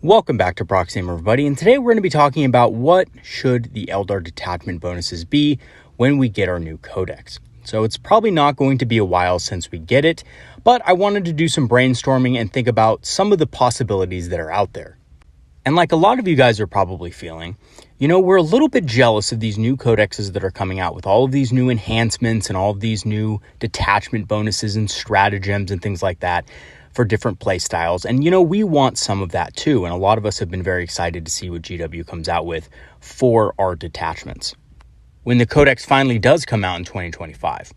Welcome back to Proxy, everybody, and today we're going to be talking about what should the Eldar detachment bonuses be when we get our new Codex. So it's probably not going to be a while since we get it, but I wanted to do some brainstorming and think about some of the possibilities that are out there. And like a lot of you guys are probably feeling, we're a little bit jealous of these new codexes that are coming out with all of these new enhancements and all of these new detachment bonuses and stratagems and things like that for different play styles. And, we want some of that too. And a lot of us have been very excited to see what GW comes out with for our detachments when the Codex finally does come out in 2025.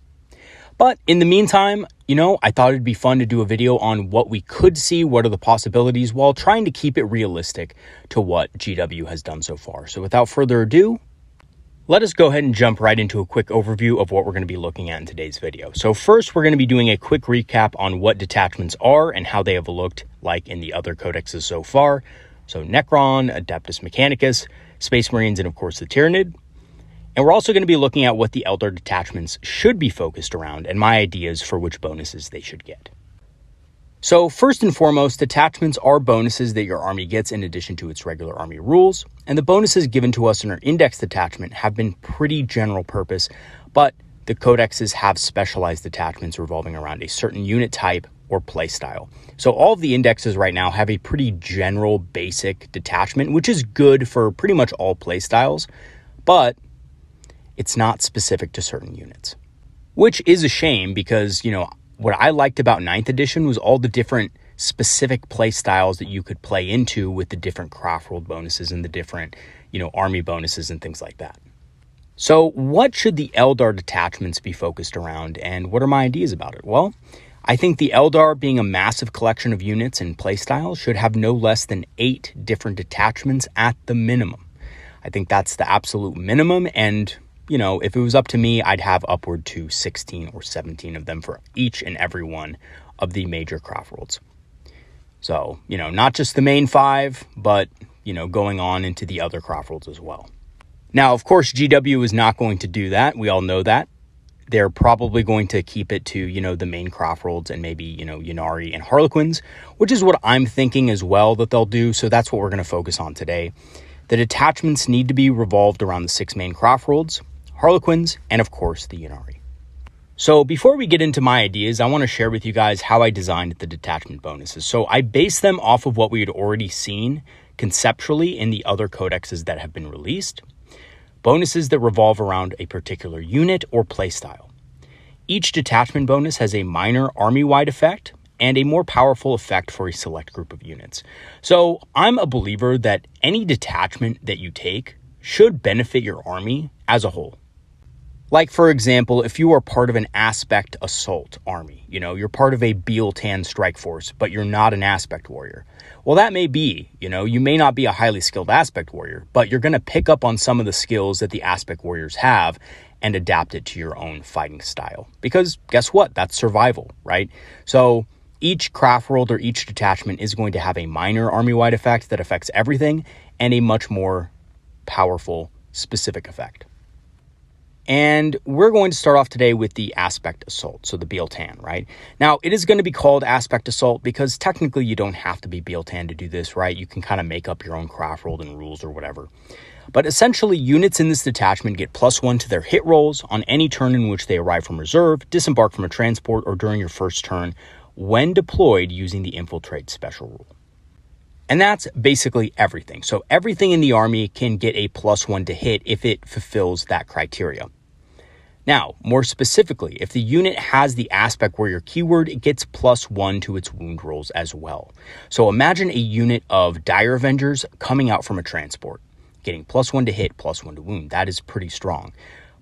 But in the meantime, I thought it'd be fun to do a video on what we could see, what are the possibilities, while trying to keep it realistic to what GW has done so far. So without further ado, let us go ahead and jump right into a quick overview of what we're going to be looking at in today's video. So first, we're going to be doing a quick recap on what detachments are and how they have looked like in the other codexes so far. So Necron, Adeptus Mechanicus, Space Marines, and of course the Tyranid. And we're also going to be looking at what the Eldar detachments should be focused around and my ideas for which bonuses they should get. So first and foremost, detachments are bonuses that your army gets in addition to its regular army rules, and the bonuses given to us in our index detachment have been pretty general purpose, but the codexes have specialized detachments revolving around a certain unit type or play style. So all of the indexes right now have a pretty general basic detachment, which is good for pretty much all play styles, but it's not specific to certain units, which is a shame because, what I liked about 9th edition was all the different specific play styles that you could play into with the different craft world bonuses and the different, army bonuses and things like that. So what should the Eldar detachments be focused around, and what are my ideas about it? Well, I think the Eldar, being a massive collection of units and play styles, should have no less than 8 different detachments at the minimum. I think that's the absolute minimum, and if it was up to me, I'd have upward to 16 or 17 of them for each and every one of the major craft worlds. So, not just the main 5, but, going on into the other craft worlds as well. Now, of course, GW is not going to do that. We all know that. They're probably going to keep it to, the main craft worlds and maybe, Yari and Harlequins, which is what I'm thinking as well that they'll do. So that's what we're going to focus on today. The detachments need to be revolved around the 6 main craft worlds, Harlequins, and of course the Yari. So before we get into my ideas, I want to share with you guys how I designed the detachment bonuses. So I based them off of what we had already seen conceptually in the other codexes that have been released. Bonuses that revolve around a particular unit or playstyle. Each detachment bonus has a minor army-wide effect and a more powerful effect for a select group of units. So I'm a believer that any detachment that you take should benefit your army as a whole. Like, for example, if you are part of an aspect assault army, you're part of a Beal-Tan strike force, but you're not an aspect warrior. Well, that may be, you may not be a highly skilled aspect warrior, but you're going to pick up on some of the skills that the aspect warriors have and adapt it to your own fighting style. Because guess what? That's survival, right? So each craft world or each detachment is going to have a minor army-wide effect that affects everything and a much more powerful specific effect. And we're going to start off today with the Aspect Assault, so the Beal-Tan, right? Now, it is going to be called Aspect Assault because technically you don't have to be Beal-Tan to do this, right? You can kind of make up your own craft world and rules or whatever. But essentially, units in this detachment get +1 to their hit rolls on any turn in which they arrive from reserve, disembark from a transport, or during your first turn when deployed using the Infiltrate special rule. And that's basically everything. So everything in the army can get a +1 to hit if it fulfills that criteria. Now, more specifically, if the unit has the aspect warrior keyword, it gets +1 to its wound rolls as well. So imagine a unit of Dire Avengers coming out from a transport, getting +1 to hit, +1 to wound. That is pretty strong.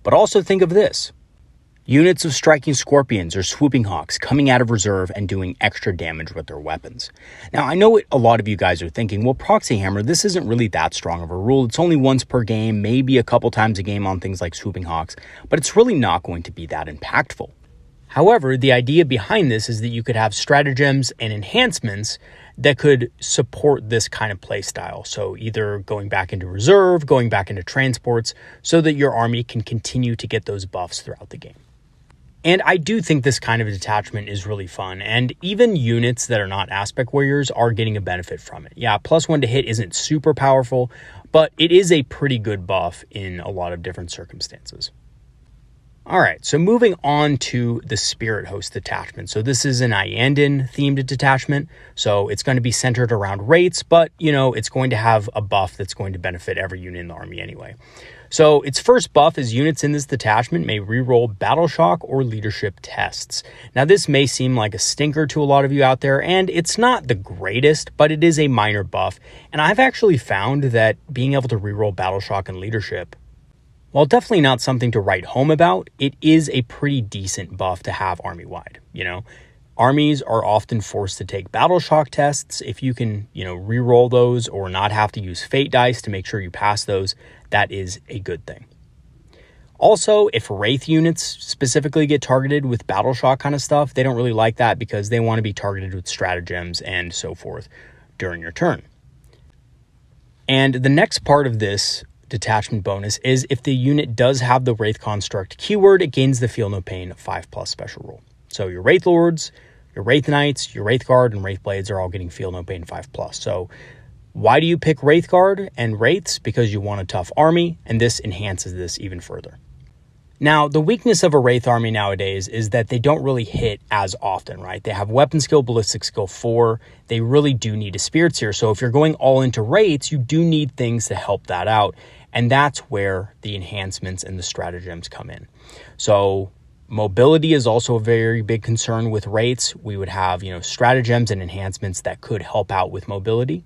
But also think of this. Units of Striking Scorpions or Swooping Hawks coming out of reserve and doing extra damage with their weapons. Now, I know what a lot of you guys are thinking, well, Proxy Hammer, this isn't really that strong of a rule. It's only once per game, maybe a couple times a game on things like Swooping Hawks, but it's really not going to be that impactful. However, the idea behind this is that you could have stratagems and enhancements that could support this kind of play style. So either going back into reserve, going back into transports, so that your army can continue to get those buffs throughout the game. And I do think this kind of detachment is really fun, and even units that are not aspect warriors are getting a benefit from it. Yeah, +1 to hit isn't super powerful, but it is a pretty good buff in a lot of different circumstances. All right, so moving on to the Spirit Host detachment. So this is an Iyanden themed detachment, so it's going to be centered around wraiths, but it's going to have a buff that's going to benefit every unit in the army anyway. So its first buff is units in this detachment may reroll Battle Shock or Leadership tests. Now this may seem like a stinker to a lot of you out there, and it's not the greatest, but it is a minor buff, and I've actually found that being able to reroll Battle Shock and Leadership, while definitely not something to write home about, it is a pretty decent buff to have army-wide. Armies are often forced to take Battle Shock tests. If you can, reroll those or not have to use Fate dice to make sure you pass those, that is a good thing. Also, if Wraith units specifically get targeted with Battle Shock kind of stuff, they don't really like that because they want to be targeted with stratagems and so forth during your turn. And the next part of this detachment bonus is if the unit does have the Wraith Construct keyword, it gains the Feel No Pain 5+ special rule. So your Wraith Lords, your Wraith Knights, your Wraith Guard, and Wraith Blades are all getting Feel No Pain 5+. So why do you pick Wraith Guard and Wraiths? Because you want a tough army, and this enhances this even further. Now, the weakness of a Wraith army nowadays is that they don't really hit as often, right? They have weapon skill, ballistic skill 4. They really do need a Spirit Seer. So if you're going all into Wraiths, you do need things to help that out. And that's where the enhancements and the stratagems come in. So mobility is also a very big concern with Wraiths. We would have, stratagems and enhancements that could help out with mobility.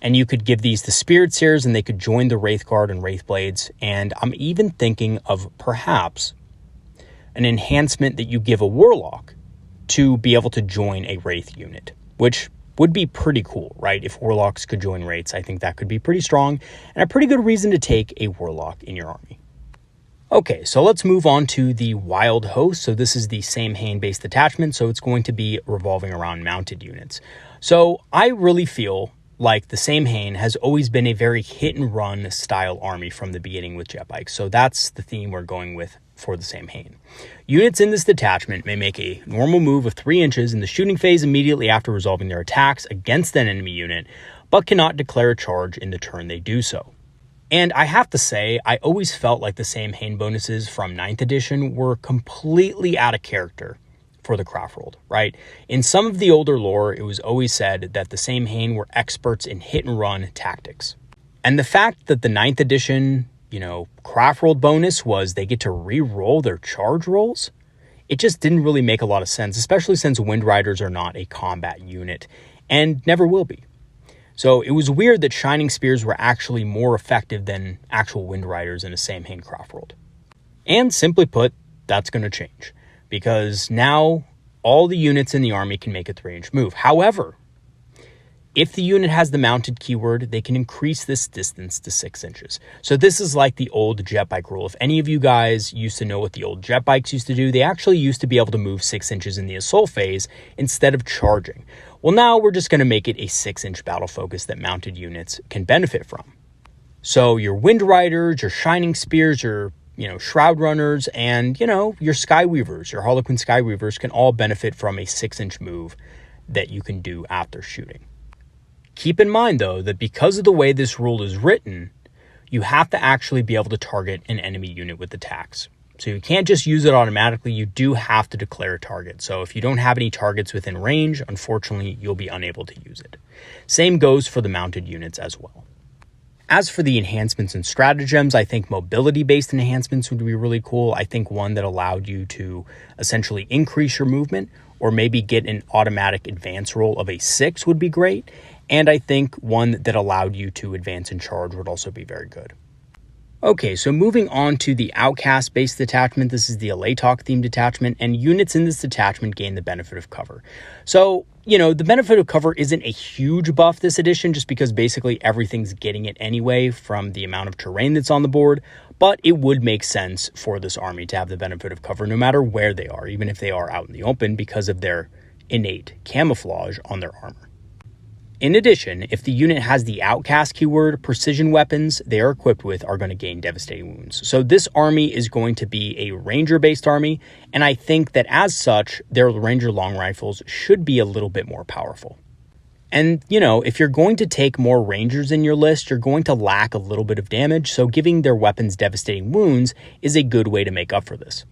And you could give these to Spirit Seers and they could join the Wraith Guard and Wraith Blades. And I'm even thinking of perhaps an enhancement that you give a Warlock to be able to join a Wraith unit, which would be pretty cool, right? If Warlocks could join Wraiths, I think that could be pretty strong and a pretty good reason to take a Warlock in your army. Okay, so let's move on to the Wild Host. So this is the Samhain-based detachment, so it's going to be revolving around mounted units. So I really feel like the Samhain has always been a very hit-and-run style army from the beginning with jet bikes. So that's the theme we're going with for the Samhain. Units in this detachment may make a normal move of 3 inches in the shooting phase immediately after resolving their attacks against an enemy unit, but cannot declare a charge in the turn they do so. And I have to say, I always felt like the Samhain bonuses from 9th edition were completely out of character for the craft world, right? In some of the older lore, it was always said that the Samhain were experts in hit and run tactics. And the fact that the 9th edition, craft world bonus was they get to re-roll their charge rolls, it just didn't really make a lot of sense, especially since Wind Riders are not a combat unit and never will be. So it was weird that Shining Spears were actually more effective than actual Wind Riders in a Samhain craft world. And simply put, that's going to change, because now all the units in the army can make a 3-inch move. However, if the unit has the mounted keyword, they can increase this distance to 6 inches. So this is like the old jet bike rule. If any of you guys used to know what the old jet bikes used to do, they actually used to be able to move 6 inches in the assault phase instead of charging. Well, now we're just going to make it a 6-inch battle focus that mounted units can benefit from. So your Wind Riders, your Shining Spears, your Shroud Runners, and, your Skyweavers, your Harlequin Skyweavers can all benefit from a 6-inch move that you can do after shooting. Keep in mind, though, that because of the way this rule is written, you have to actually be able to target an enemy unit with attacks. So you can't just use it automatically. You do have to declare a target. So if you don't have any targets within range, unfortunately, you'll be unable to use it. Same goes for the mounted units as well. As for the enhancements and stratagems, I think mobility-based enhancements would be really cool. I think one that allowed you to essentially increase your movement or maybe get an automatic advance roll of a 6 would be great. And I think one that allowed you to advance and charge would also be very good. Okay, so moving on to the Outcast-based detachment. This is the Alatok themed detachment, and units in this detachment gain the benefit of cover. So, the benefit of cover isn't a huge buff this edition, just because basically everything's getting it anyway from the amount of terrain that's on the board, but it would make sense for this army to have the benefit of cover no matter where they are, even if they are out in the open, because of their innate camouflage on their armor. In addition, if the unit has the Outcast keyword, precision weapons they are equipped with are going to gain devastating wounds. So this army is going to be a ranger-based army, and I think that as such, their ranger long rifles should be a little bit more powerful. And, if you're going to take more rangers in your list, you're going to lack a little bit of damage, so giving their weapons devastating wounds is a good way to make up for this.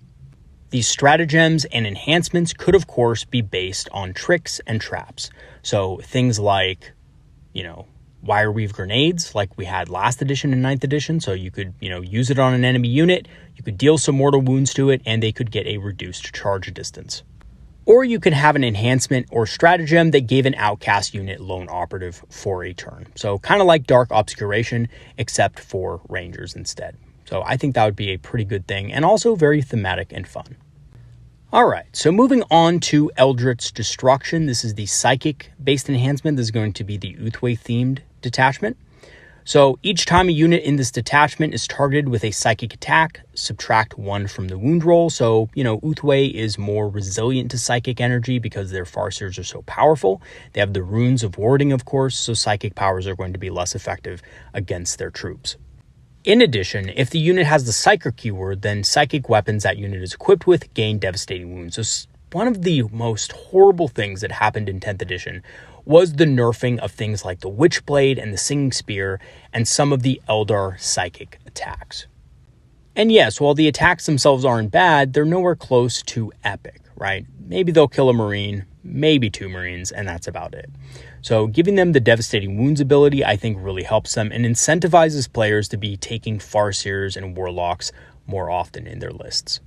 These stratagems and enhancements could, of course, be based on tricks and traps. So things like, wire weave grenades like we had last edition and 9th edition. So you could, use it on an enemy unit, you could deal some mortal wounds to it, and they could get a reduced charge distance. Or you could have an enhancement or stratagem that gave an Outcast unit lone operative for a turn. So kind of like Dark Obscuration, except for rangers instead. So I think that would be a pretty good thing, and also very thematic and fun. All right, so moving on to Eldas Destruction. This is the psychic-based enhancement. This is going to be the Uthway-themed detachment. So each time a unit in this detachment is targeted with a psychic attack, subtract 1 from the wound roll. So, Uthway is more resilient to psychic energy because their farseers are so powerful. They have the runes of warding, of course, so psychic powers are going to be less effective against their troops. In addition, if the unit has the Psyker keyword, then psychic weapons that unit is equipped with gain devastating wounds. So one of the most horrible things that happened in 10th edition was the nerfing of things like the Witchblade and the Singing Spear and some of the Eldar psychic attacks. And yes, while the attacks themselves aren't bad, they're nowhere close to epic, right? Maybe they'll kill a Marine, maybe 2 Marines, and that's about it. So giving them the devastating wounds ability, I think really helps them and incentivizes players to be taking Farseers and Warlocks more often in their lists.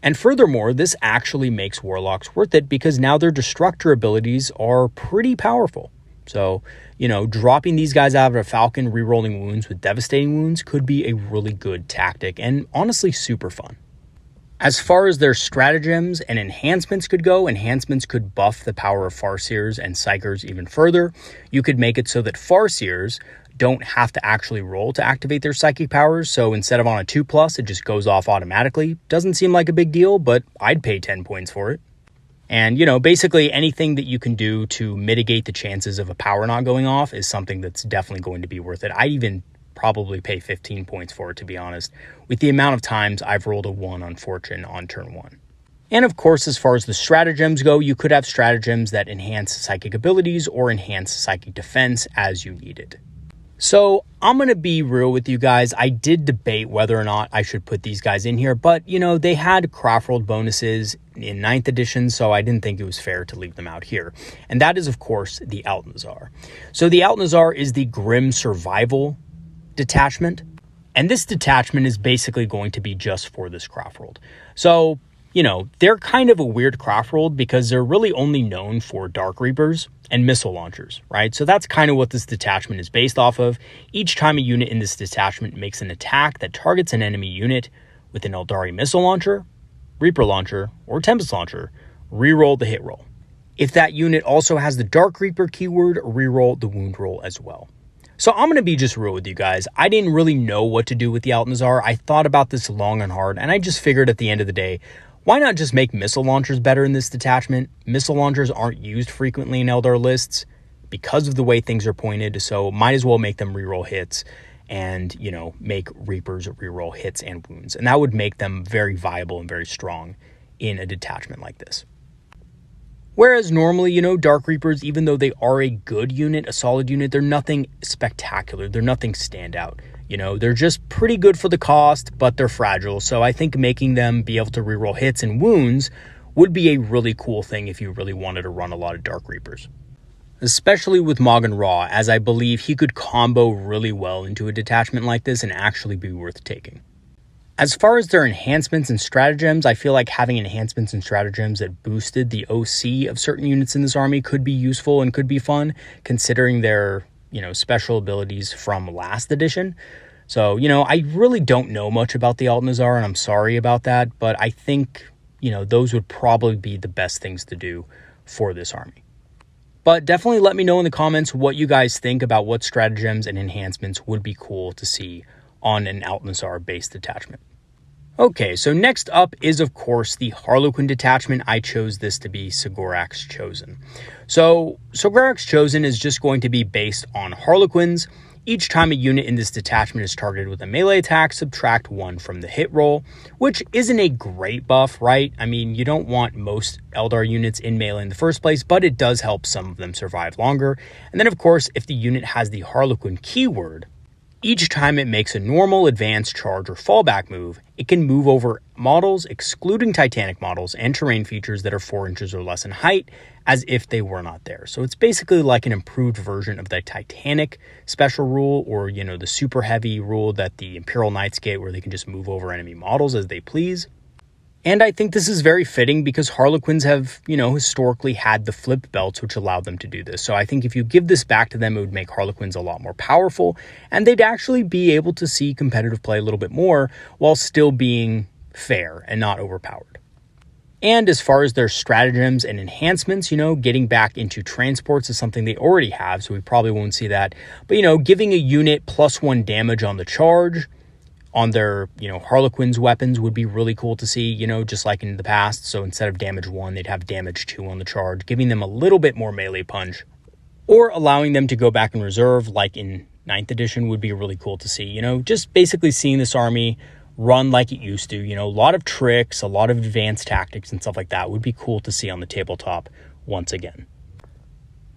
And furthermore, this actually makes Warlocks worth it because now their Destructor abilities are pretty powerful. So, dropping these guys out of a Falcon, rerolling wounds with devastating wounds could be a really good tactic and honestly super fun. As far as their stratagems and enhancements could go, enhancements could buff the power of Farseers and Psykers even further. You could make it so that Farseers don't have to actually roll to activate their psychic powers. So instead of on a 2+, it just goes off automatically. Doesn't seem like a big deal, but I'd pay 10 points for it. And, basically anything that you can do to mitigate the chances of a power not going off is something that's definitely going to be worth it. I'd even probably pay 15 points for it, to be honest, with the amount of times I've rolled a 1 on Fortune on turn 1. And of course, as far as the stratagems go, you could have stratagems that enhance psychic abilities or enhance psychic defense as you need it. So I'm going to be real with you guys. I did debate whether or not I should put these guys in here, but they had craft rolled bonuses in 9th edition, so I didn't think it was fair to leave them out here. And that is, of course, the Alnazar. So the Alnazar is the Grim Survival detachment, and this detachment is basically going to be just for this craft world. So, they're kind of a weird craft world because they're really only known for Dark Reapers and missile launchers, right? So that's kind of what this detachment is based off of. Each time a unit in this detachment makes an attack that targets an enemy unit with an Eldari missile launcher, Reaper launcher, or Tempest launcher, reroll the hit roll. If that unit also has the Dark Reaper keyword, reroll the wound roll as well. So I'm going to be just real with you guys. I didn't really know what to do with the Alnazar. I thought about this long and hard, and I just figured at the end of the day, why not just make missile launchers better in this detachment? Missile launchers aren't used frequently in Eldar lists because of the way things are pointed, so might as well make them reroll hits and, make Reapers reroll hits and wounds. And that would make them very viable and very strong in a detachment like this. Whereas normally, Dark Reapers, even though they are a good unit, a solid unit, they're nothing spectacular. They're nothing standout. They're just pretty good for the cost, but they're fragile. So I think making them be able to reroll hits and wounds would be a really cool thing if you really wanted to run a lot of Dark Reapers. Especially with Moghan Raw, as I believe he could combo really well into a detachment like this and actually be worth taking. As far as their enhancements and stratagems, I feel like having enhancements and stratagems that boosted the OC of certain units in this army could be useful and could be fun, considering their, special abilities from last edition. So, I really don't know much about the Alnazar, and I'm sorry about that, but I think, those would probably be the best things to do for this army. But definitely let me know in the comments what you guys think about what stratagems and enhancements would be cool to see on an Alnazar based detachment. Okay, so next up is, of course, the Harlequin detachment. I chose this to be Sigorak's Chosen. So Sigorak's Chosen is just going to be based on Harlequins. Each time a unit in this detachment is targeted with a melee attack, subtract 1 from the hit roll, which isn't a great buff, right? I mean, you don't want most Eldar units in melee in the first place, but it does help some of them survive longer. And then, of course, if the unit has the Harlequin keyword, each time it makes a normal, advanced, charge, or fallback move, it can move over models, excluding Titanic models and terrain features that are 4 inches or less in height, as if they were not there. So it's basically like an improved version of the Titanic special rule, or, the super heavy rule that the Imperial Knights get, where they can just move over enemy models as they please. And I think this is very fitting because Harlequins have, historically had the flip belts, which allowed them to do this. So I think if you give this back to them, it would make Harlequins a lot more powerful, and they'd actually be able to see competitive play a little bit more while still being fair and not overpowered. And as far as their stratagems and enhancements, getting back into transports is something they already have, so we probably won't see that. But, giving a unit +1 damage on the charge on their, Harlequin's weapons would be really cool to see, just like in the past. So instead of damage 1, they'd have damage 2 on the charge, giving them a little bit more melee punch, or allowing them to go back in reserve, like in 9th edition, would be really cool to see. Just basically seeing this army run like it used to, a lot of tricks, a lot of advanced tactics and stuff like that would be cool to see on the tabletop once again.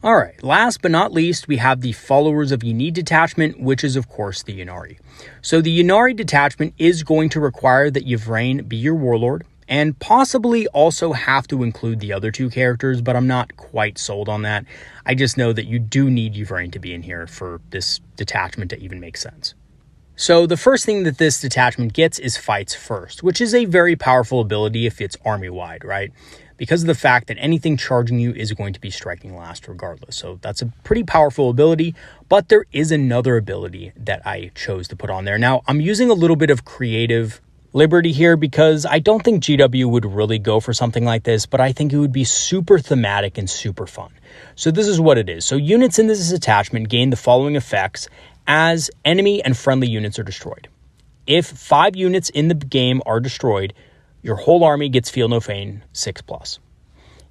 All right, last but not least, we have the Followers of Ynid detachment, which is, of course, the Ynnari. So the Ynnari detachment is going to require that Yvraine be your warlord, and possibly also have to include the other 2 characters, but I'm not quite sold on that. I just know that you do need Yvraine to be in here for this detachment to even make sense. So the first thing that this detachment gets is Fights First, which is a very powerful ability if it's army-wide, right? Because of the fact that anything charging you is going to be striking last regardless. So that's a pretty powerful ability, but there is another ability that I chose to put on there. Now, I'm using a little bit of creative liberty here because I don't think GW would really go for something like this, but I think it would be super thematic and super fun. So this is what it is. So units in this attachment gain the following effects as enemy and friendly units are destroyed. If 5 units in the game are destroyed, your whole army gets Feel No Pain 6+.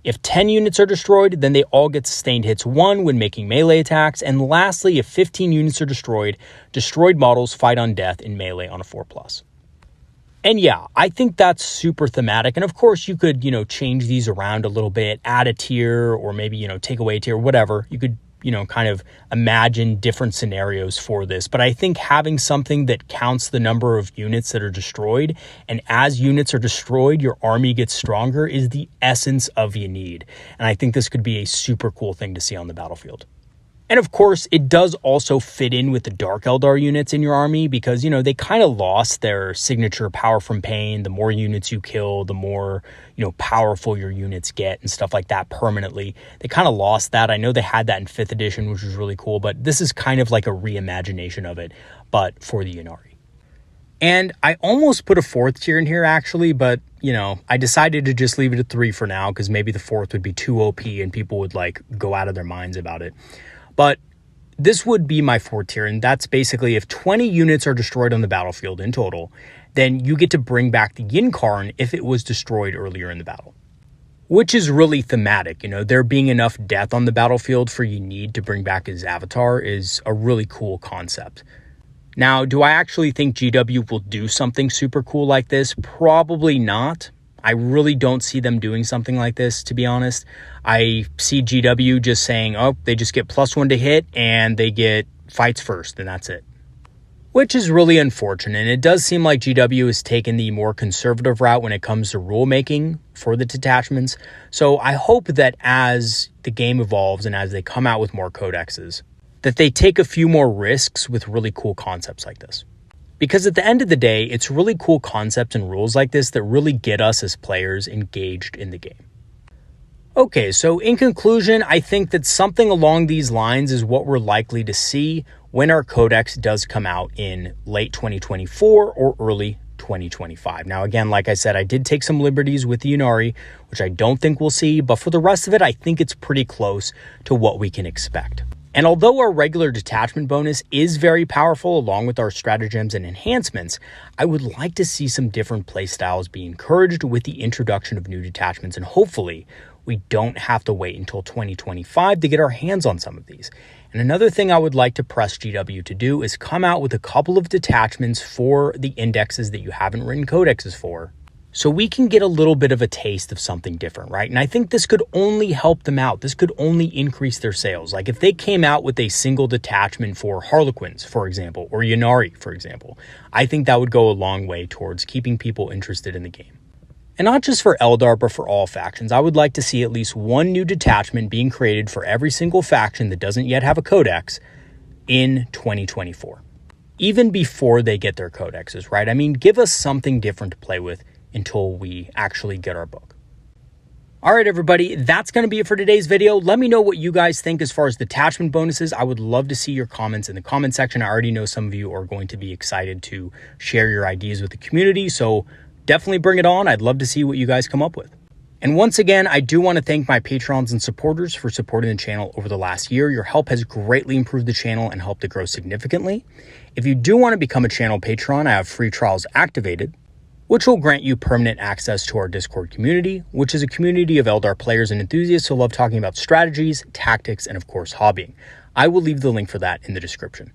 If 10 units are destroyed, then they all get sustained hits 1 when making melee attacks. And lastly, if 15 units are destroyed, destroyed models fight on death in melee on a 4+. And yeah, I think that's super thematic. And of course, you could, change these around a little bit, add a tier, or maybe, take away a tier, whatever. You could kind of imagine different scenarios for this. But I think having something that counts the number of units that are destroyed, and as units are destroyed, your army gets stronger, is the essence of Ynid. And I think this could be a super cool thing to see on the battlefield. And of course, it does also fit in with the Dark Eldar units in your army because, they kind of lost their signature power from pain. The more units you kill, the more, powerful your units get and stuff like that permanently. They kind of lost that. I know they had that in 5th edition, which was really cool, but this is kind of like a reimagination of it, but for the Ynnari. And I almost put a 4th tier in here actually, but, I decided to just leave it at 3 for now because maybe the 4th would be too OP and people would go out of their minds about it. But this would be my 4th tier, and that's basically if 20 units are destroyed on the battlefield in total, then you get to bring back the Yncarne if it was destroyed earlier in the battle. Which is really thematic, there being enough death on the battlefield for Ynid to bring back his avatar is a really cool concept. Now, do I actually think GW will do something super cool like this? Probably not. I really don't see them doing something like this, to be honest. I see GW just saying, they just get +1 to hit and they get Fights First, and that's it. Which is really unfortunate. And it does seem like GW has taken the more conservative route when it comes to rulemaking for the detachments. So I hope that as the game evolves and as they come out with more codexes, that they take a few more risks with really cool concepts like this. Because at the end of the day, it's really cool concepts and rules like this that really get us as players engaged in the game. Okay, so in conclusion, I think that something along these lines is what we're likely to see when our Codex does come out in late 2024 or early 2025. Now, again, like I said, I did take some liberties with the Ynnari, which I don't think we'll see, but for the rest of it, I think it's pretty close to what we can expect. And although our regular detachment bonus is very powerful along with our stratagems and enhancements, I would like to see some different playstyles be encouraged with the introduction of new detachments, and hopefully we don't have to wait until 2025 to get our hands on some of these. And another thing I would like to press GW to do is come out with a couple of detachments for the indexes that you haven't written codexes for, so we can get a little bit of a taste of something different, right? And I think this could only help them out. This could only increase their sales. Like if they came out with a single detachment for Harlequins, for example, or Yari, for example, I think that would go a long way towards keeping people interested in the game. And not just for Eldar, but for all factions. I would like to see at least one new detachment being created for every single faction that doesn't yet have a codex in 2024. Even before they get their codexes, right? I mean, give us something different to play with until we actually get our book. All right, everybody, that's going to be it for today's video. Let me know what you guys think as far as detachment bonuses. I would love to see your comments in the comment section. I already know some of you are going to be excited to share your ideas with the community, so definitely bring it on. I'd love to see what you guys come up with. And once again, I do want to thank my patrons and supporters for supporting the channel over the last year. Your help has greatly improved the channel and helped it grow significantly. If you do want to become a channel patron, I have free trials activated, which will grant you permanent access to our Discord community, which is a community of Eldar players and enthusiasts who love talking about strategies, tactics, and of course, hobbying. I will leave the link for that in the description.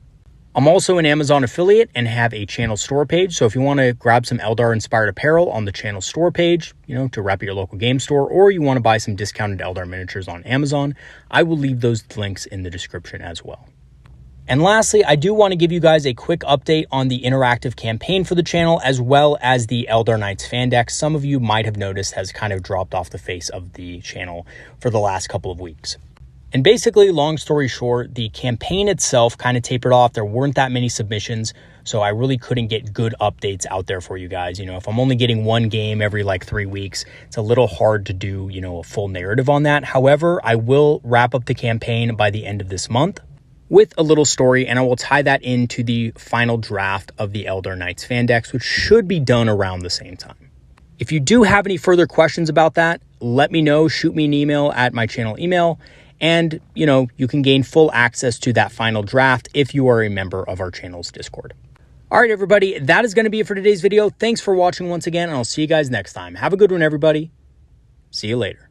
I'm also an Amazon affiliate and have a channel store page, so if you want to grab some Eldar-inspired apparel on the channel store page, to wrap at your local game store, or you want to buy some discounted Eldar miniatures on Amazon, I will leave those links in the description as well. And lastly, I do want to give you guys a quick update on the interactive campaign for the channel, as well as the Eldar Knights fan deck. Some of you might have noticed has kind of dropped off the face of the channel for the last couple of weeks. And basically, long story short, the campaign itself kind of tapered off. There weren't that many submissions, so I really couldn't get good updates out there for you guys. If I'm only getting one game every like 3 weeks, it's a little hard to do, a full narrative on that. However, I will wrap up the campaign by the end of this month with a little story, and I will tie that into the final draft of the Eldar Knights fan decks, which should be done around the same time. If you do have any further questions about that, let me know. Shoot me an email at my channel email, and you can gain full access to that final draft if you are a member of our channel's Discord. All right, everybody, that is going to be it for today's video. Thanks for watching once again, and I'll see you guys next time. Have a good one, everybody. See you later.